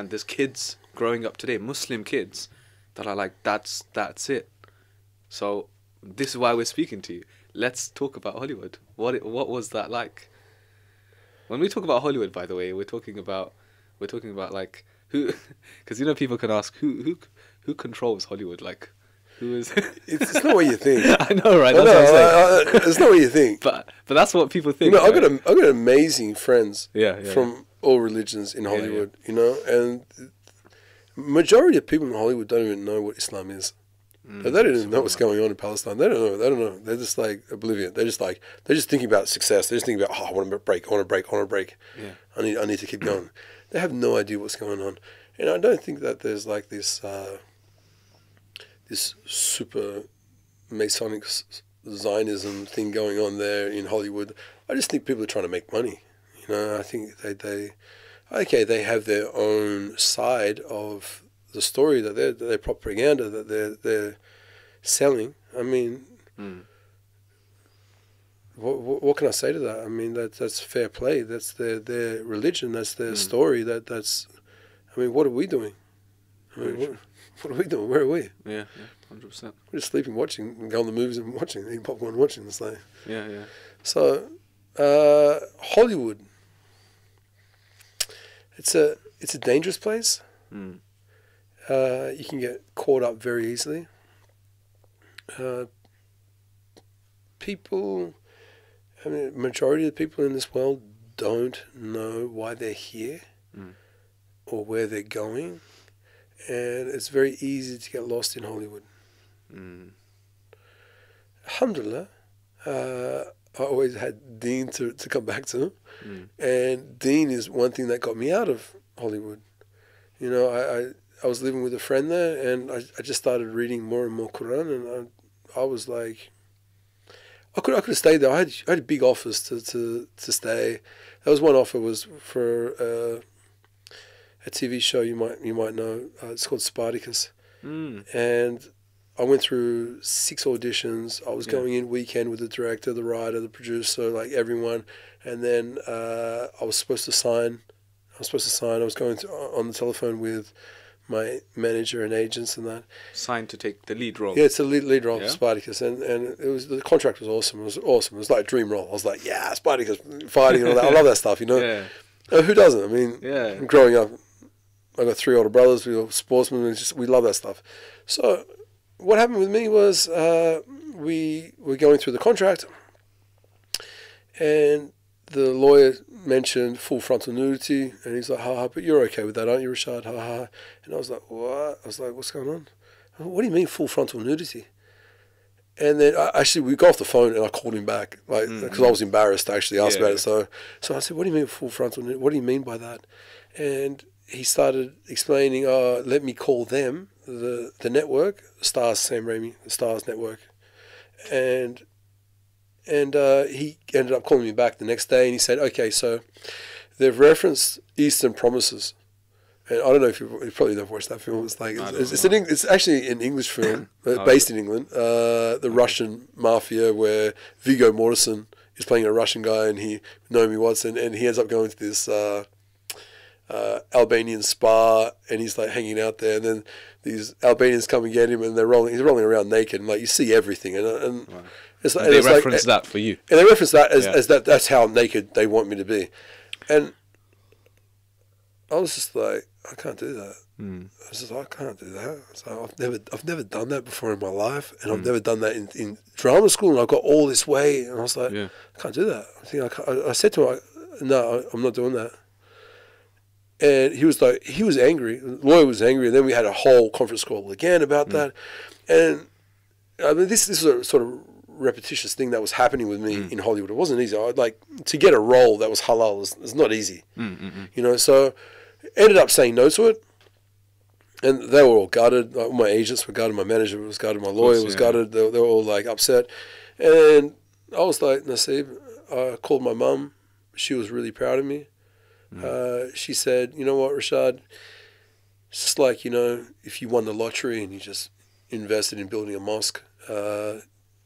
and there's kids growing up today, Muslim kids, that are like, that's it. So this is why we're speaking to you. Let's talk about Hollywood. What was that like? When we talk about Hollywood, by the way, we're talking about like who, because people can ask who controls Hollywood, like who is. It's not what you think. I know, right? That's what I'm saying. It's not what you think. But that's what people think. I've right? got amazing friends. Yeah, from all religions in Hollywood. And majority of people in Hollywood don't even know what Islam is. They don't even know what's going on in Palestine. They don't know. They're just like oblivion. They're just thinking about success. They're just thinking about, I want to break. Yeah. I need to keep going. They have no idea what's going on. And I don't think that there's like this this super Masonic Zionism thing going on there in Hollywood. I just think people are trying to make money. I think they have their own side of the story that their propaganda that they're selling. I mean, what can I say to that? I mean, that's fair play. That's their religion. That's their story. That's. I mean, what are we doing? I mean, what are we doing? Where are we? Yeah, 100%. We're just sleeping, watching, and going to the movies and watching, eating popcorn, watching. It's like. Yeah. So, Hollywood. It's a dangerous place. You can get caught up very easily. Majority of the people in this world don't know why they're here or where they're going, and it's very easy to get lost in Hollywood. Alhamdulillah, I always had Dean to come back to, and Dean is one thing that got me out of Hollywood. I was living with a friend there, and I just started reading more and more Quran, and I was like, I could have stayed there. I had big offers to stay. That was one offer, was for a TV show you might know. It's called Spartacus, and I went through 6 auditions. I was going in weekend with the director, the writer, the producer, like everyone, and then I was supposed to sign. I was going on the telephone with my manager and agents and that. Signed to take the lead role. Yeah, it's the lead role of Spartacus, and the contract was awesome. It was awesome. It was like a dream role. I was like, yeah, Spartacus fighting and all that. I love that stuff, Yeah. Who doesn't? I mean, growing up, I got 3 older brothers. We were sportsmen. We love that stuff. So what happened with me was we were going through the contract, and the lawyer mentioned full frontal nudity, and he's like, ha, but you're okay with that, aren't you, Rashad? Ha, ha. And I was like, what? I was like, what's going on? What do you mean full frontal nudity? And then we got off the phone, and I called him back, because I was embarrassed to actually ask about it. So I said, what do you mean full frontal nudity? What do you mean by that? And he started explaining, let me call them, the network, Stars, Sam Raimi, the Stars network. And he ended up calling me back the next day, and he said, okay, so they've referenced Eastern Promises. And I don't know if you've probably never watched that film. It's like it's actually an English film based in England. The Russian mafia, where Viggo Mortensen is playing a Russian guy, and Naomi Watts, and he ends up going to this Albanian spa, and he's like hanging out there, and then these Albanians come and get him, and he's rolling around naked, and like you see everything, and wow. They reference that for you. And they reference that as that's how naked they want me to be. And I was just like, I can't do that. I was just like, I can't do that. So I've never done that before in my life, and I've never done that in drama school, and I've got all this weight, and I was like, I can't do that. I said to him, no, I'm not doing that. And he was angry. The lawyer was angry, and then we had a whole conference call again about that. And I mean, this is a sort of repetitious thing that was happening with me in Hollywood. It wasn't easy. To get a role that was halal is not easy. So ended up saying no to it, and they were all gutted. Like, my agents were gutted, my manager was gutted, my lawyer was gutted. They were all like upset, and I was like, Naseeb, I called my mum. She was really proud of me. She said, you know what, Rashad, it's just like, if you won the lottery and you just invested in building a mosque,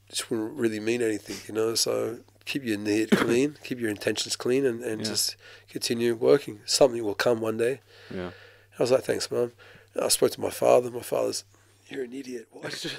just wouldn't really mean anything, so keep your niyat clean, keep your intentions clean, and just continue working. Something will come one day. I was like, thanks, Mum. And I spoke to my father. My father's, you're an idiot. Why did you